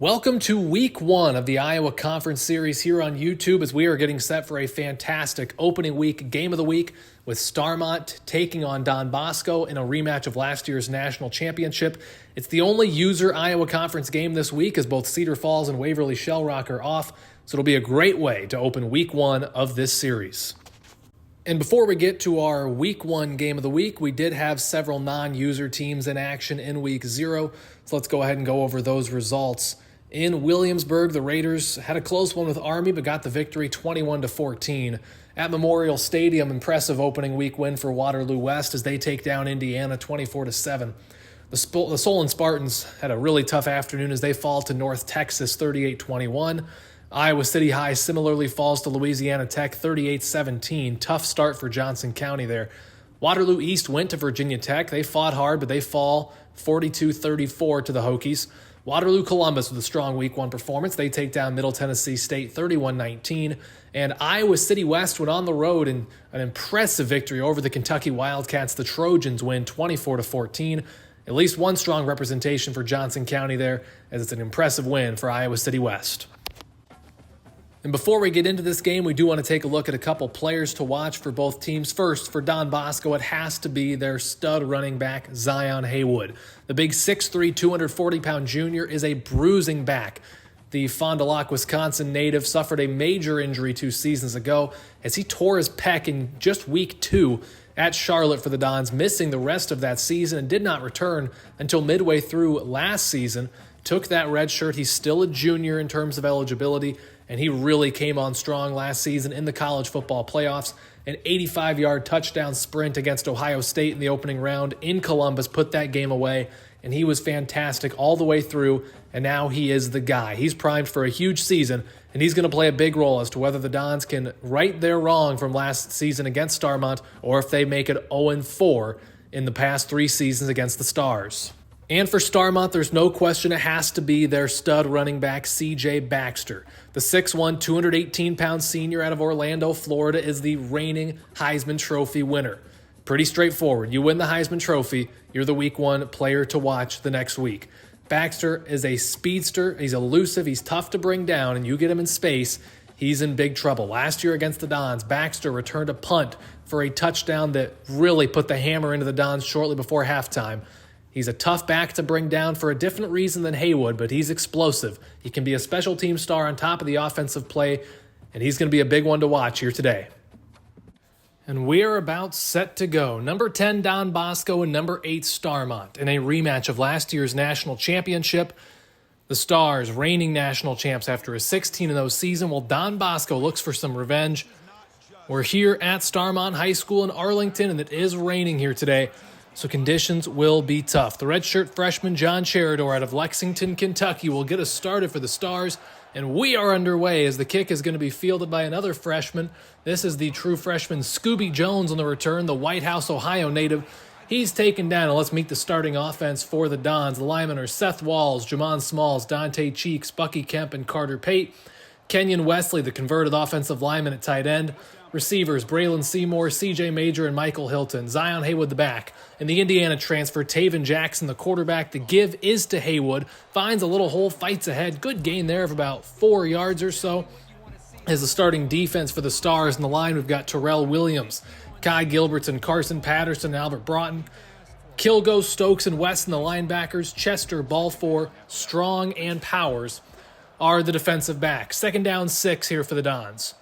Welcome to week one of the Iowa Conference Series here on YouTube as we are getting set for a fantastic opening week game of the week with Starmont taking on Don Bosco in a rematch of last year's national championship. It's the only user Iowa Conference game this week as both Cedar Falls and Waverly Shell Rock are off, so it'll be a great way to open week one of this series. And before we get to our week one game of the week, we did have several non-user teams in action in week 0, so let's go ahead and go over those results. In Williamsburg, the Raiders had a close one with Army, but got the victory 21-14. At Memorial Stadium, impressive opening week win for Waterloo West as they take down Indiana 24-7. The Solon Spartans had a really tough afternoon as they fall to North Texas 38-21. Iowa City High similarly falls to Louisiana Tech 38-17. Tough start for Johnson County there. Waterloo East went to Virginia Tech. They fought hard, but they fall 42-34 to the Hokies. Waterloo Columbus with a strong week one performance. They take down Middle Tennessee State 31-19. And Iowa City West went on the road in an impressive victory over the Kentucky Wildcats. The Trojans win 24-14. At least one strong representation for Johnson County there, as it's an impressive win for Iowa City West. And before we get into this game, we do want to take a look at a couple players to watch for both teams. First, for Don Bosco, it has to be their stud running back, Zion Haywood. The big 6'3", 240-pound junior is a bruising back. The Fond du Lac, Wisconsin native suffered a major injury 2 seasons ago as he tore his pec in just week 2 at Charlotte for the Dons, missing the rest of that season and did not return until midway through last season. Took that red shirt. He's still a junior in terms of eligibility, and he really came on strong last season in the college football playoffs. An 85-yard touchdown sprint against Ohio State in the opening round in Columbus put that game away, and he was fantastic all the way through, and now he is the guy. He's primed for a huge season, and he's going to play a big role as to whether the Dons can right their wrong from last season against Starmont or if they make it 0-4 in the past 3 seasons against the Stars. And for Starmont, there's no question it has to be their stud running back, C.J. Baxter. The 6'1", 218-pound senior out of Orlando, Florida, is the reigning Heisman Trophy winner. Pretty straightforward. You win the Heisman Trophy, you're the week 1 player to watch the next week. Baxter is a speedster. He's elusive. He's tough to bring down, and you get him in space, he's in big trouble. Last year against the Dons, Baxter returned a punt for a touchdown that really put the hammer into the Dons shortly before halftime. He's a tough back to bring down for a different reason than Haywood, but he's explosive. He can be a special team star on top of the offensive play, and he's going to be a big one to watch here today. And we're about set to go. Number 10, Don Bosco, and number 8, Starmont, in a rematch of last year's national championship. The Stars, reigning national champs after a 16-0 season, while Don Bosco looks for some revenge. We're here at Starmont High School in Arlington, and it is raining here today, so conditions will be tough. The redshirt freshman John Cheridor out of Lexington, Kentucky will get us started for the Stars, and we are underway as the kick is going to be fielded by another freshman. This is the true freshman Scooby Jones on the return, the White House, Ohio native. He's taken down, and let's meet the starting offense for the Dons. The linemen are Seth Walls, Jamon Smalls, Dante Cheeks, Bucky Kemp, and Carter Pate. Kenyon Wesley, the converted offensive lineman at tight end. Receivers, Braylon Seymour, C.J. Major, and Michael Hilton. Zion Haywood, the back. And the Indiana transfer, Taven Jackson, the quarterback. The give is to Haywood. Finds a little hole, fights ahead. Good gain there of about 4 yards or so. As the starting defense for the Stars in the line, we've got Terrell Williams, Kai Gilbertson, Carson Patterson, and Albert Broughton. Kilgo, Stokes, and West in the linebackers. Chester, Balfour, Strong, and Powers are the defensive backs. 2nd down, 6 here for the Dons.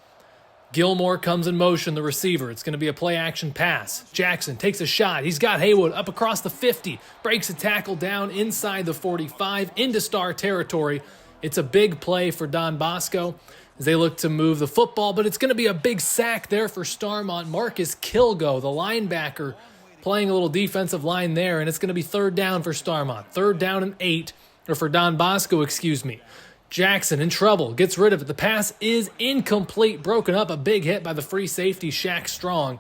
Gilmore comes in motion, the receiver. It's going to be a play-action pass. Jackson takes a shot. He's got Haywood up across the 50. Breaks a tackle down inside the 45 into Star territory. It's a big play for Don Bosco as they look to move the football, but it's going to be a big sack there for Starmont. Marcus Kilgo, the linebacker, playing a little defensive line there, and it's going to be 3rd down for Starmont. 3rd down and 8, or for Don Bosco, Jackson in trouble, gets rid of it. The pass is incomplete, broken up, a big hit by the free safety, Shaq Strong.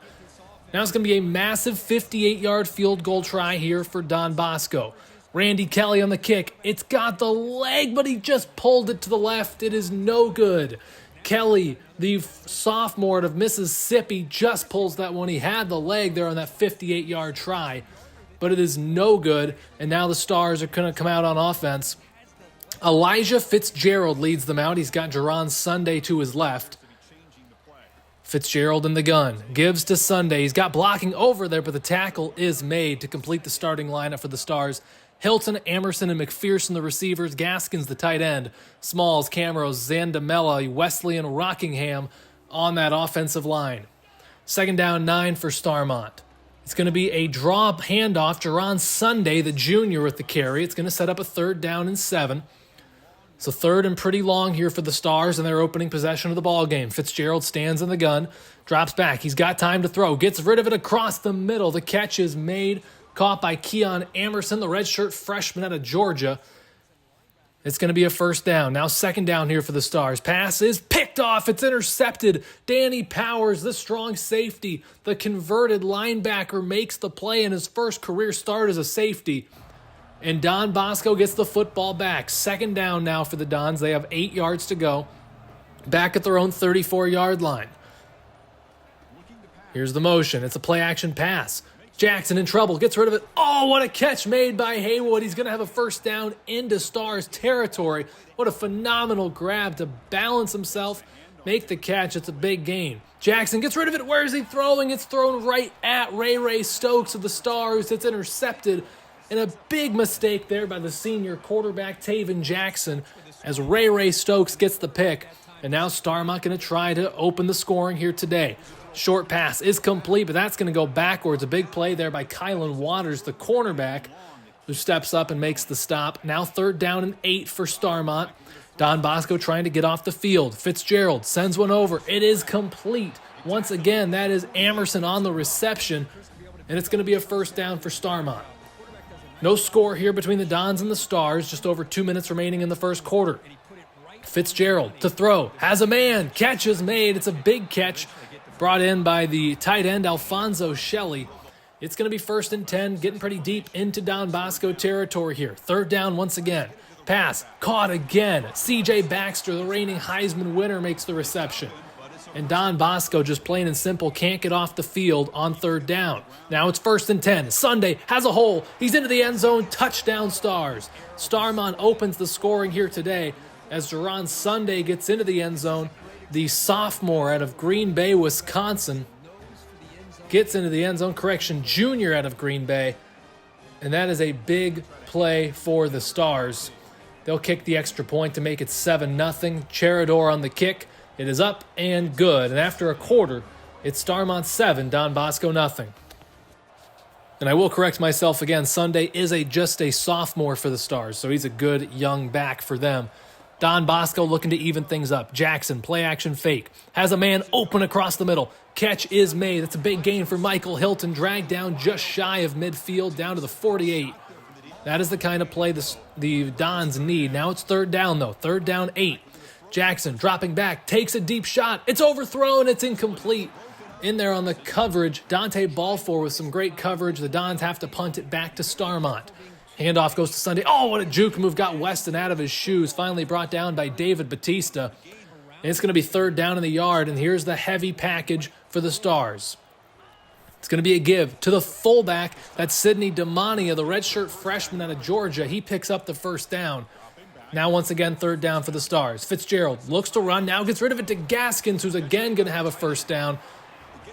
Now it's going to be a massive 58-yard field goal try here for Don Bosco. Randy Kelly on the kick. It's got the leg, but he just pulled it to the left. It is no good. Kelly, the sophomore out of Mississippi, just pulls that one. He had the leg there on that 58-yard try, but it is no good. And now the Stars are going to come out on offense Elijah Fitzgerald leads them out. He's got Jerron Sunday to his left. Fitzgerald in the gun. Gives to Sunday. He's got blocking over there, but the tackle is made to complete the starting lineup for the Stars. Hilton, Amerson, and McPherson, the receivers. Gaskins, the tight end. Smalls, Camrose, Zandamela, Wesley, and Rockingham on that offensive line. 2nd down, 9 for Starmont. It's going to be a draw handoff. Jerron Sunday, the junior, with the carry. It's going to set up a 3rd down and 7. So 3rd and pretty long here for the Stars in their opening possession of the ball game. Fitzgerald stands in the gun, drops back. He's got time to throw, gets rid of it across the middle. The catch is made, caught by Keon Amerson, the redshirt freshman out of Georgia. It's going to be a 1st down. Now 2nd down here for the Stars. Pass is picked off. It's intercepted. Danny Powers, the strong safety, the converted linebacker, makes the play in his first career start as a safety. And Don Bosco gets the football back. 2nd down now for the Dons. They have 8 yards to go. Back at their own 34-yard line. Here's the motion. It's a play-action pass. Jackson in trouble. Gets rid of it. Oh, what a catch made by Haywood. He's going to have a 1st down into Stars territory. What a phenomenal grab to balance himself, make the catch. It's a big gain. Jackson gets rid of it. Where is he throwing? It's thrown right at Ray Stokes of the Stars. It's intercepted. And a big mistake there by the senior quarterback, Taven Jackson, as Ray Stokes gets the pick. And now Starmont going to try to open the scoring here today. Short pass is complete, but that's going to go backwards. A big play there by Kylan Waters, the cornerback, who steps up and makes the stop. Now 3rd down and 8 for Starmont. Don Bosco trying to get off the field. Fitzgerald sends one over. It is complete. Once again, that is Amerson on the reception, and it's going to be a 1st down for Starmont. No score here between the Dons and the Stars. Just over 2 minutes remaining in the 1st quarter. Fitzgerald to throw. Has a man. Catch is made. It's a big catch brought in by the tight end, Alfonso Shelley. It's going to be 1st and 10, getting pretty deep into Don Bosco territory here. 3rd down once again. Pass caught again. C.J. Baxter, the reigning Heisman winner, makes the reception. And Don Bosco, just plain and simple, can't get off the field on 3rd down. Now it's 1st and 10. Sunday has a hole. He's into the end zone. Touchdown Stars. Starmont opens the scoring here today as Jerron Sunday gets into the end zone. The sophomore out of Green Bay, Wisconsin, gets into the end zone. Junior out of Green Bay. And that is a big play for the Stars. They'll kick the extra point to make it 7-0. Cherador on the kick. It is up and good. And after a quarter, it's Starmont 7, Don Bosco nothing. And I will correct myself again. Sunday is just a sophomore for the Stars, so he's a good young back for them. Don Bosco looking to even things up. Jackson, play action fake. Has a man open across the middle. Catch is made. That's a big gain for Michael Hilton. Dragged down just shy of midfield, down to the 48. That is the kind of play the Dons need. Now it's 3rd down, though. 3rd down, 8. Jackson dropping back, takes a deep shot. It's overthrown. It's incomplete. In there on the coverage, Dante Balfour with some great coverage. The Dons have to punt it back to Starmont. Handoff goes to Sunday. Oh, what a juke move. Got Weston out of his shoes. Finally brought down by David Batista. And it's going to be 3rd down in the yard. And here's the heavy package for the Stars. It's going to be a give to the fullback. That's Sidney Damania, the redshirt freshman out of Georgia. He picks up the 1st down. Now, once again, 3rd down for the Stars. Fitzgerald looks to run. Now gets rid of it to Gaskins, who's again going to have a 1st down,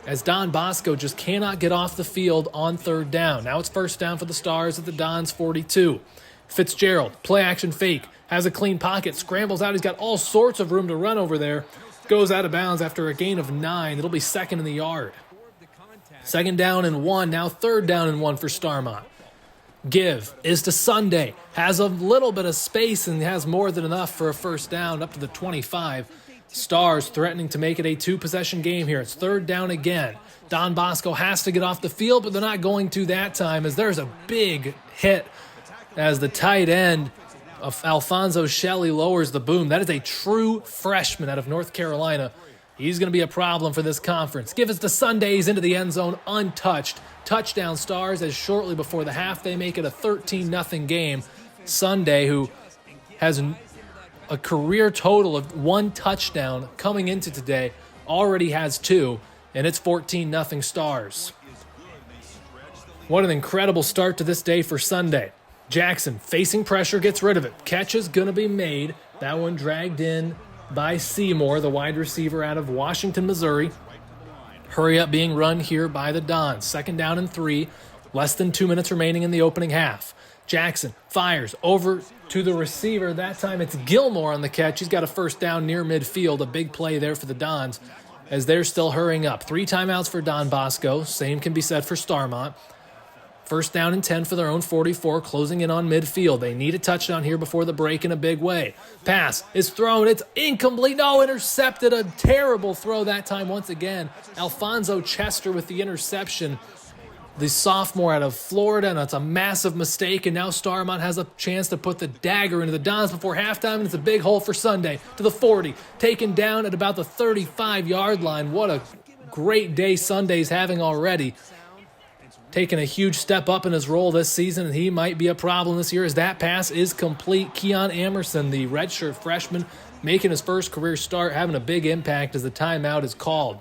as Don Bosco just cannot get off the field on 3rd down. Now it's 1st down for the Stars at the Dons 42. Fitzgerald, play action fake, has a clean pocket, scrambles out. He's got all sorts of room to run over there. Goes out of bounds after a gain of 9. It'll be 2nd in the yard. 2nd down and 1. Now 3rd down and 1 for Starmont. Give is to Sunday. Has a little bit of space and has more than enough for a 1st down up to the 25. Stars threatening to make it a 2-possession game here. It's 3rd down again. Don Bosco has to get off the field, but they're not going to that time, as there's a big hit as the tight end of Alfonso Shelley lowers the boom. That is a true freshman out of North Carolina. He's going to be a problem for this conference. Give us to Sundays into the end zone untouched. Touchdown Stars, as shortly before the half they make it a 13-0 game. Sunday, who has a career total of 1 touchdown coming into today, already has 2, and it's 14-0 Stars. What an incredible start to this day for Sunday. Jackson facing pressure, gets rid of it. Catch is going to be made. That one dragged in by Seymour, the wide receiver out of Washington, Missouri. Hurry up being run here by the Dons. 2nd down and 3. Less than 2 minutes remaining in the opening half. Jackson fires over to the receiver. That time it's Gilmore on the catch. He's got a 1st down near midfield. A big play there for the Dons as they're still hurrying up. 3 timeouts for Don Bosco. Same can be said for Starmont. 1st down and 10 for their own 44, closing in on midfield. They need a touchdown here before the break in a big way. Pass is thrown. It's incomplete. No, intercepted. A terrible throw that time once again. Alfonso Chester with the interception. The sophomore out of Florida, and it's a massive mistake, and now Starmont has a chance to put the dagger into the Dons before halftime, and it's a big hole for Sunday to the 40, taken down at about the 35-yard line. What a great day Sunday's having already. Taking a huge step up in his role this season, and he might be a problem this year as that pass is complete. Keon Amerson, the redshirt freshman, making his first career start, having a big impact as the timeout is called.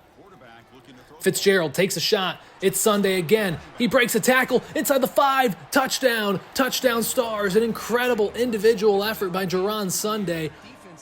Fitzgerald takes a shot. It's Sunday again. He breaks a tackle inside the 5. Touchdown. Touchdown Stars. An incredible individual effort by Jerron Sunday.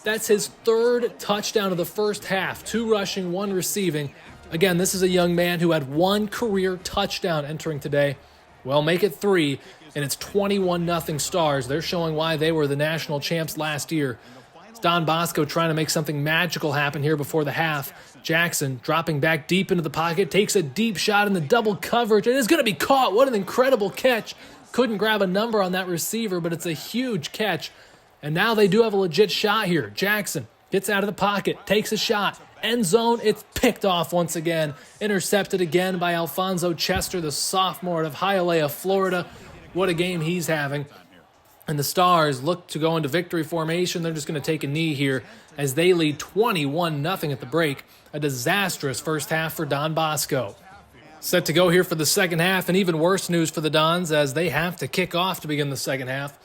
That's his 3rd touchdown of the first half. 2 rushing, 1 receiving. Again, this is a young man who had 1 career touchdown entering today. Well, make it 3, and it's 21-0 Stars. They're showing why they were the national champs last year. It's Don Bosco trying to make something magical happen here before the half. Jackson dropping back deep into the pocket, takes a deep shot in the double coverage, and it's going to be caught. What an incredible catch. Couldn't grab a number on that receiver, but it's a huge catch. And now they do have a legit shot here. Jackson gets out of the pocket, takes a shot. End zone, it's picked off once again. Intercepted again by Alfonso Chester, the sophomore out of Hialeah, Florida. What a game he's having. And the Stars look to go into victory formation. They're just going to take a knee here as they lead 21-0 at the break. A disastrous first half for Don Bosco. Set to go here for the second half, and even worse news for the Dons as they have to kick off to begin the second half.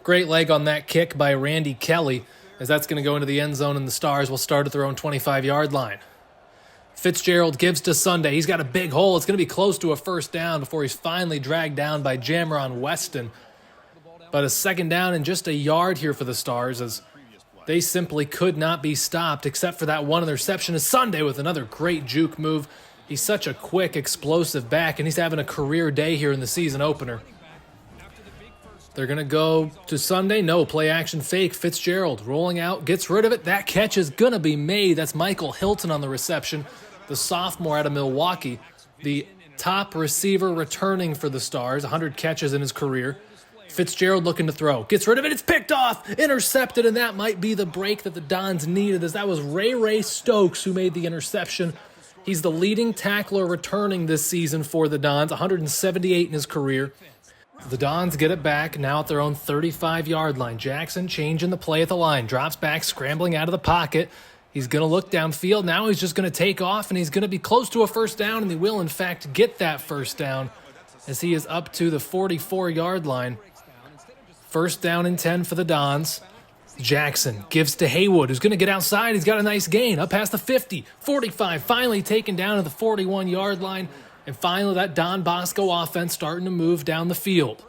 Great leg on that kick by Randy Kelly, as that's going to go into the end zone, and the Stars will start at their own 25-yard line. Fitzgerald gives to Sunday. He's got a big hole. It's going to be close to a 1st down before he's finally dragged down by Jamron Weston. But a 2nd down and just a yard here for the Stars as they simply could not be stopped except for that 1 interception. Is Sunday with another great juke move. He's such a quick, explosive back, and he's having a career day here in the season opener. They're going to go to Sunday. No, play action fake. Fitzgerald rolling out, gets rid of it. That catch is going to be made. That's Michael Hilton on the reception, the sophomore out of Milwaukee, the top receiver returning for the Stars, 100 catches in his career. Fitzgerald looking to throw. Gets rid of it. It's picked off. Intercepted, and that might be the break that the Dons needed as that was Ray Stokes who made the interception. He's the leading tackler returning this season for the Dons, 178 in his career. The Dons get it back now at their own 35-yard line. Jackson changing the play at the line. Drops back, scrambling out of the pocket. He's going to look downfield. Now he's just going to take off, and he's going to be close to a 1st down, and he will, in fact, get that 1st down as he is up to the 44-yard line. 1st down and 10 for the Dons. Jackson gives to Haywood, who's going to get outside. He's got a nice gain up past the 50, 45, finally taken down at the 41-yard line. And finally, that Don Bosco offense starting to move down the field.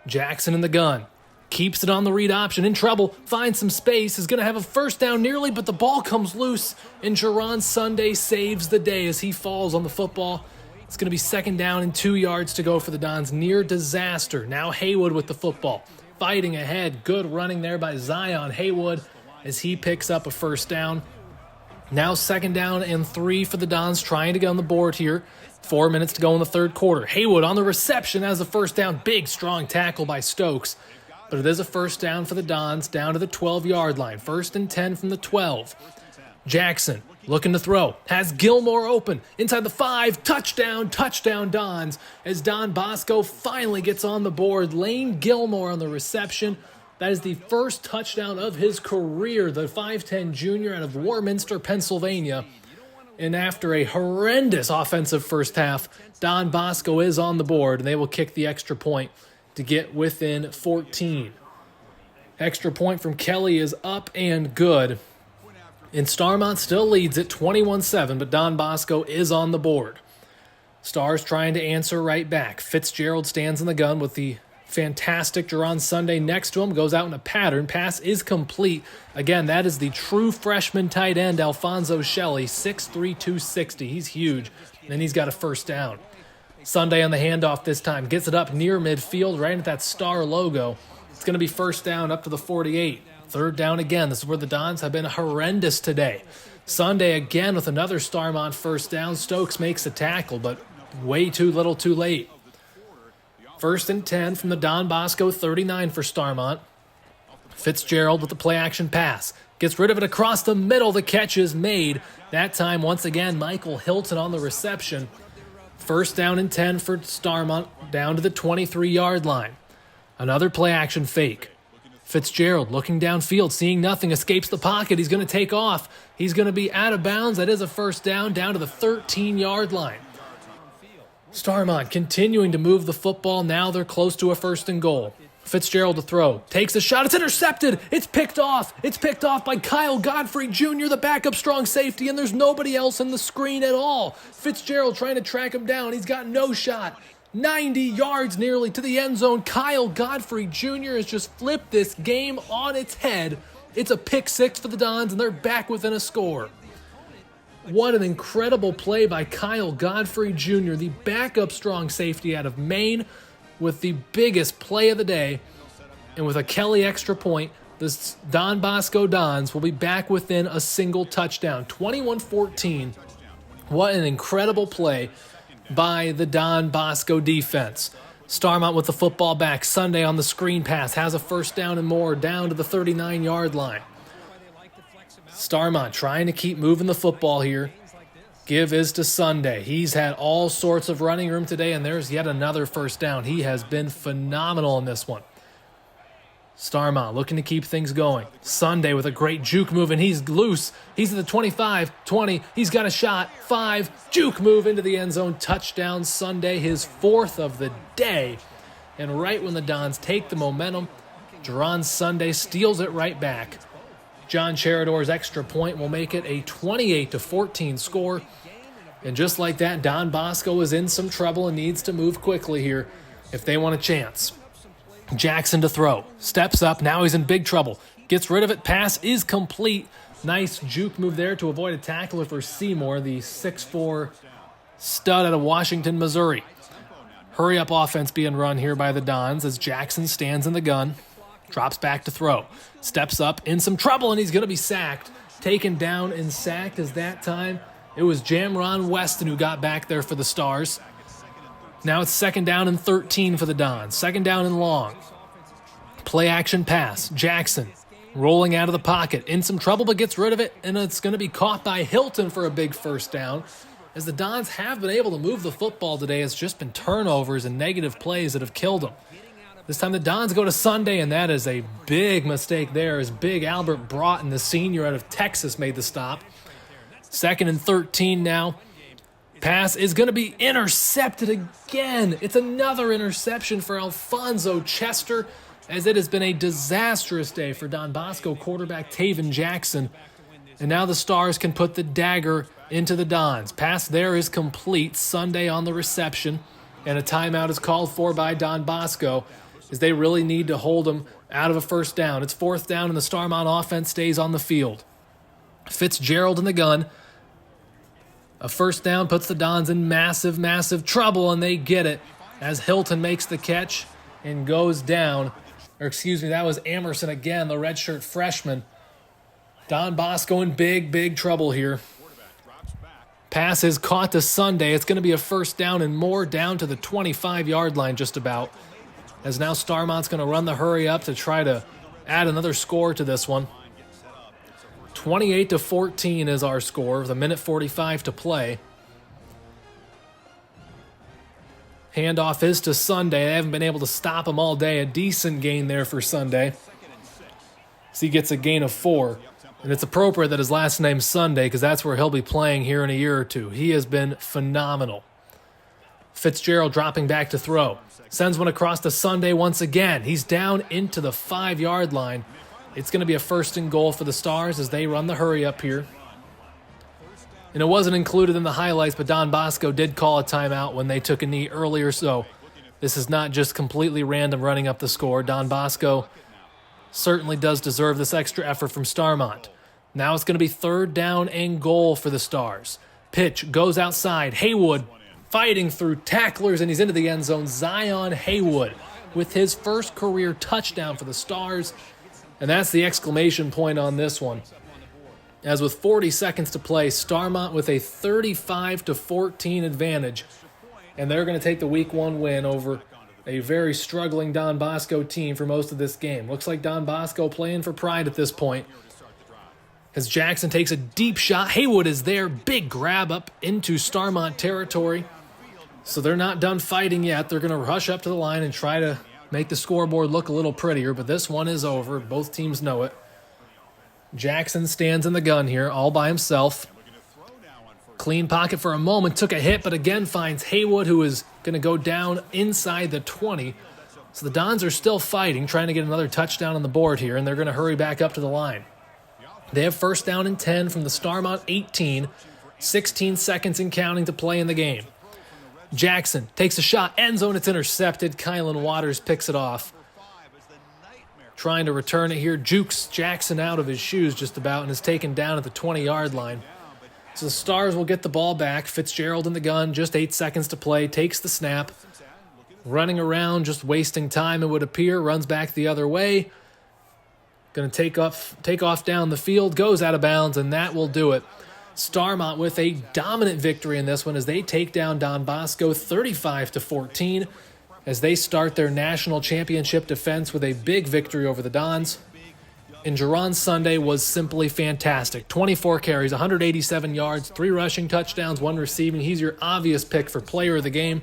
Jackson in the gun. Keeps it on the read option. In trouble. Finds some space. Is going to have a 1st down nearly, but the ball comes loose. And Jerron Sunday saves the day as he falls on the football. It's going to be 2nd down and 2 yards to go for the Dons. Near disaster. Now Haywood with the football. Fighting ahead. Good running there by Zion Haywood as he picks up a 1st down. Now 2nd down and 3 for the Dons, trying to get on the board here. 4 minutes to go in the 3rd quarter. Haywood on the reception has a 1st down. Big, strong tackle by Stokes. But it is a 1st down for the Dons down to the 12-yard line. 1st and 10 from the 12. Jackson looking to throw. Has Gilmore open. Inside the 5. Touchdown Dons. As Don Bosco finally gets on the board. Lane Gilmore on the reception. That is the 1st touchdown of his career. The 5'10 junior out of Warminster, Pennsylvania. And after a horrendous offensive first half, Don Bosco is on the board, and they will kick the extra point to get within 14. Extra point from Kelly is up and good. And Starmont still leads at 21-7, but Don Bosco is on the board. Stars trying to answer right back. Fitzgerald stands in the gun with the Fantastic draw on Sunday next to him. Goes out in a pattern. Pass is complete. Again, that is the true freshman tight end, Alfonso Shelley, 6'3", 260. He's huge, and he's got a first down. Sunday on the handoff this time. Gets it up near midfield, right at that star logo. It's going to be first down up to the 48. Third down again. This is where the Dons have been horrendous today. Sunday again with another Starmont first down. Stokes makes a tackle, but way too little too late. First and 10 from the Don Bosco 39 for Starmont. Fitzgerald with the play-action pass. Gets rid of it across the middle. The catch is made. That time, once again, Michael Hilton on the reception. First down and 10 for Starmont, down to the 23-yard line. Another play-action fake. Fitzgerald looking downfield, seeing nothing, escapes the pocket. He's going to take off. He's going to be out of bounds. That is a first down to the 13-yard line. Starmont continuing to move the football. Now they're close to a first and goal. Fitzgerald to throw. Takes a shot. It's intercepted. It's picked off. It's picked off by Kyle Godfrey Jr., the backup strong safety, and there's nobody else in the screen at all. Fitzgerald trying to track him down. He's got no shot. 90 yards nearly to the end zone. Kyle Godfrey Jr. has just flipped this game on its head. It's a pick six for the Dons, and they're back within a score. What an incredible play by Kyle Godfrey Jr., the backup strong safety out of Maine, with the biggest play of the day. And with a Kelly extra point, the Don Bosco Dons will be back within a single touchdown. 21-14. What an incredible play by the Don Bosco defense. Starmont with the football back. Sunday on the screen pass. Has a first down and more down to the 39-yard line. Starmont trying to keep moving the football here. Give is to Sunday. He's had all sorts of running room today, and there's yet another first down. He has been phenomenal in this one. Starmont looking to keep things going. Sunday with a great juke move, and he's loose. He's at the 25, 20. He's got a shot. 5. Juke move into the end zone. Touchdown Sunday, his 4th of the day. And right when the Dons take the momentum, Jerron Sunday steals it right back. John Cherador's extra point will make it a 28-14 score. And just like that, Don Bosco is in some trouble and needs to move quickly here if they want a chance. Jackson to throw. Steps up. Now he's in big trouble. Gets rid of it. Pass is complete. Nice juke move there to avoid a tackler for Seymour, the 6'4 stud out of Washington, Missouri. Hurry-up offense being run here by the Dons as Jackson stands in the gun. Drops back to throw. Steps up in some trouble, and he's going to be sacked. Taken down and sacked as that time it was Jamron Weston who got back there for the Stars. Now it's second down and 13 for the Dons. Second down and long. Play action pass. Jackson rolling out of the pocket. In some trouble, but gets rid of it, and it's going to be caught by Hilton for a big first down. As the Dons have been able to move the football today, it's just been turnovers and negative plays that have killed them. This time the Dons go to Sunday, and that is a big mistake there as big Albert Broughton, the senior out of Texas, made the stop. Second and 13 now. Pass is going to be intercepted again. It's another interception for Alfonso Chester, as it has been a disastrous day for Don Bosco quarterback Taven Jackson. And now the Stars can put the dagger into the Dons. Pass there is complete. Sunday on the reception, and a timeout is called for by Don Bosco, as they really need to hold them out of a first down. It's fourth down, and the Starmont offense stays on the field. Fitzgerald in the gun. A first down puts the Dons in massive, massive trouble, and they get it as Hilton makes the catch and goes down. That was Amerson again, the redshirt freshman. Don Bosco in big, big trouble here. Pass is caught to Sunday. It's going to be a first down and more down to the 25-yard line just about. As now Starmont's going to run the hurry up to try to add another score to this one. 28-14 is our score with a minute 45 to play. Handoff is to Sunday. They haven't been able to stop him all day. A decent gain there for Sunday. So he gets a gain of 4. And it's appropriate that his last name's Sunday because that's where he'll be playing here in a year or two. He has been phenomenal. Fitzgerald dropping back to throw. Sends one across to Sunday once again. He's down into the 5-yard line. It's going to be a first and goal for the Stars as they run the hurry up here. And it wasn't included in the highlights, but Don Bosco did call a timeout when they took a knee earlier. So This is not just completely random running up the score. Don Bosco certainly does deserve this extra effort from Starmont. Now it's going to be 3rd down and goal for the Stars. Pitch goes outside. Haywood fighting through tacklers, and he's into the end zone. Zion Haywood with his first career touchdown for the Stars. And that's the exclamation point on this one. As with 40 seconds to play, Starmont with a 35-14 advantage. And they're going to take the Week 1 win over a very struggling Don Bosco team for most of this game. Looks like Don Bosco playing for pride at this point. As Jackson takes a deep shot, Haywood is there. Big grab up into Starmont territory. So they're not done fighting yet. They're going to rush up to the line and try to make the scoreboard look a little prettier, but this one is over. Both teams know it. Jackson stands in the gun here all by himself. Clean pocket for a moment, took a hit, but again finds Haywood, who is going to go down inside the 20. So the Dons are still fighting, trying to get another touchdown on the board here, and they're going to hurry back up to the line. They have 1st down and 10 from the Starmont 18, 16 seconds and counting to play in the game. Jackson takes a shot, end zone, it's intercepted. Kylan Waters picks it off. Trying to return it here, jukes Jackson out of his shoes just about and is taken down at the 20-yard line. So the Stars will get the ball back. Fitzgerald in the gun, just 8 seconds to play, takes the snap. Running around, just wasting time, it would appear, runs back the other way. Going to take off down the field, goes out of bounds, and that will do it. Starmont with a dominant victory in this one as they take down Don Bosco 35-14 as they start their national championship defense with a big victory over the Dons. And Jerron Sunday was simply fantastic. 24 carries, 187 yards, 3 rushing touchdowns, 1 receiving. He's your obvious pick for player of the game.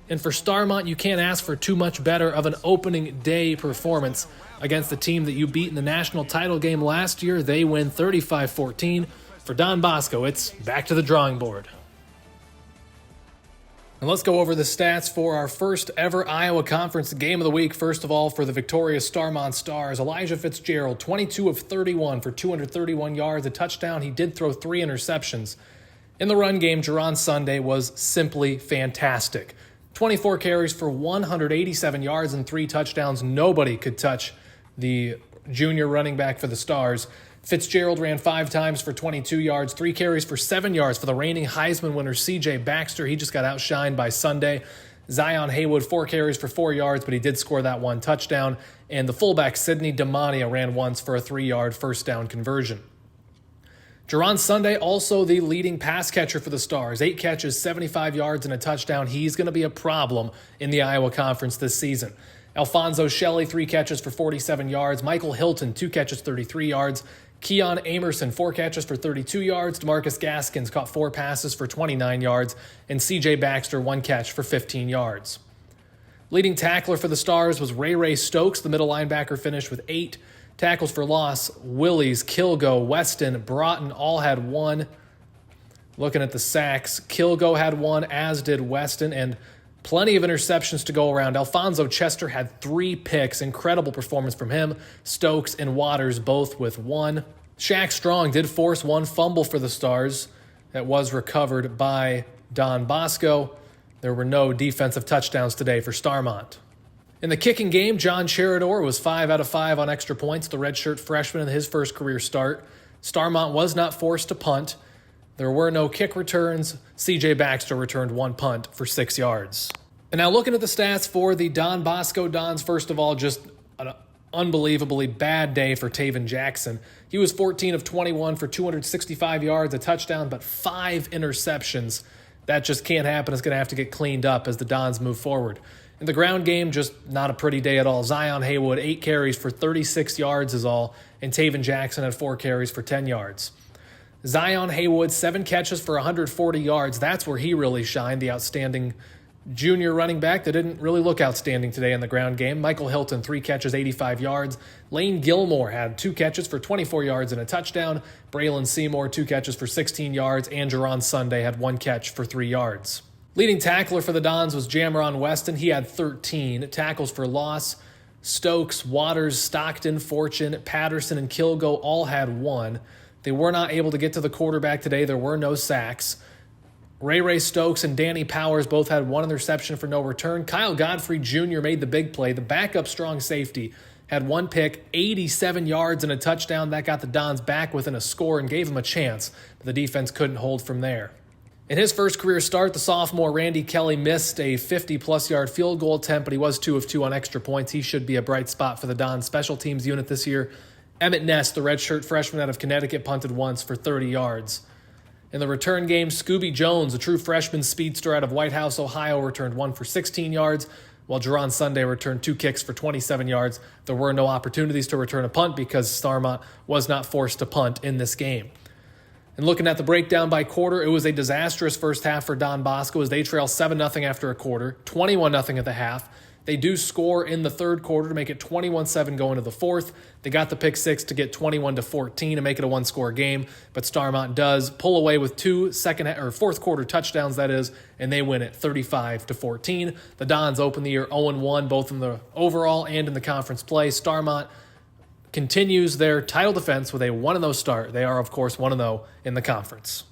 And for Starmont, you can't ask for too much better of an opening day performance against the team that you beat in the national title game last year. They win 35-14. For Don Bosco, it's back to the drawing board. And let's go over the stats for our first ever Iowa Conference Game of the Week. First of all, for the victorious Starmont Stars, Elijah Fitzgerald, 22 of 31 for 231 yards, a touchdown. He did throw 3 interceptions. In the run game, Jerron Sunday was simply fantastic. 24 carries for 187 yards and 3 touchdowns. Nobody could touch the junior running back for the Stars. Fitzgerald ran 5 times for 22 yards, 3 carries for 7 yards for the reigning Heisman winner C.J. Baxter. He just got outshined by Sunday. Zion Haywood, 4 carries for 4 yards, but he did score that 1 touchdown. And the fullback Sidney DeMania ran once for a 3-yard first down conversion. Jerron Sunday, also the leading pass catcher for the Stars. 8 catches, 75 yards, and a touchdown. He's going to be a problem in the Iowa Conference this season. Alfonso Shelley, 3 catches for 47 yards. Michael Hilton, 2 catches, 33 yards. Keon Amerson, 4 catches for 32 yards. DeMarcus Gaskins caught 4 passes for 29 yards. And C.J. Baxter, 1 catch for 15 yards. Leading tackler for the Stars was Ray Stokes. The middle linebacker finished with 8 tackles for loss. Willies, Kilgo, Weston, Broughton all had 1. Looking at the sacks, Kilgo had 1, as did Weston, and plenty of interceptions to go around. Alfonso Chester had 3 picks. Incredible performance from him. Stokes and Waters both with 1. Shaq Strong did force 1 fumble for the Stars that was recovered by Don Bosco. There were no defensive touchdowns today for Starmont. In the kicking game, John Cheridor was 5 out of 5 on extra points, the redshirt freshman in his first career start. Starmont was not forced to punt. There were no kick returns. C.J. Baxter returned 1 punt for 6 yards. And now looking at the stats for the Don Bosco Dons, first of all, just an unbelievably bad day for Taven Jackson. He was 14 of 21 for 265 yards, a touchdown, but 5 interceptions. That just can't happen. It's going to have to get cleaned up as the Dons move forward. In the ground game, just not a pretty day at all. Zion Haywood, 8 carries for 36 yards is all, and Taven Jackson had 4 carries for 10 yards. Zion Haywood, 7 catches for 140 yards. That's where he really shined, the outstanding junior running back that didn't really look outstanding today in the ground game. Michael Hilton, 3 catches, 85 yards. Lane Gilmore had 2 catches for 24 yards and a touchdown. Braylon Seymour, 2 catches for 16 yards. And Jerron Sunday had 1 catch for 3 yards. Leading tackler for the Dons was Jamron Weston. He had 13 tackles for loss. Stokes, Waters, Stockton, Fortune, Patterson, and Kilgo all had 1. They were not able to get to the quarterback today. There were no sacks. Ray Stokes and Danny Powers both had one interception for no return. Kyle Godfrey Jr. made the big play. The backup strong safety had one pick, 87 yards and a touchdown. That got the Dons back within a score and gave them a chance, but the defense couldn't hold from there. In his first career start, the sophomore Randy Kelly missed a 50-plus yard field goal attempt, but he was 2 of 2 on extra points. He should be a bright spot for the Dons special teams unit this year. Emmett Ness, the redshirt freshman out of Connecticut, punted once for 30 yards. In the return game, Scooby Jones, a true freshman speedster out of White House, Ohio, returned 1 for 16 yards, while Jerron Sunday returned 2 kicks for 27 yards. There were no opportunities to return a punt because Starmont was not forced to punt in this game. And looking at the breakdown by quarter, it was a disastrous first half for Don Bosco as they trail 7-0 after a quarter, 21-0 at the half. They do score in the third quarter to make it 21-7 going to the fourth. They got the pick six to get 21-14 and make it a one-score game, but Starmont does pull away with 2 fourth quarter touchdowns, that is, and they win it 35-14. The Dons open the year 0-1, both in the overall and in the conference play. Starmont continues their title defense with a 1-0 start. They are, of course, 1-0 in the conference.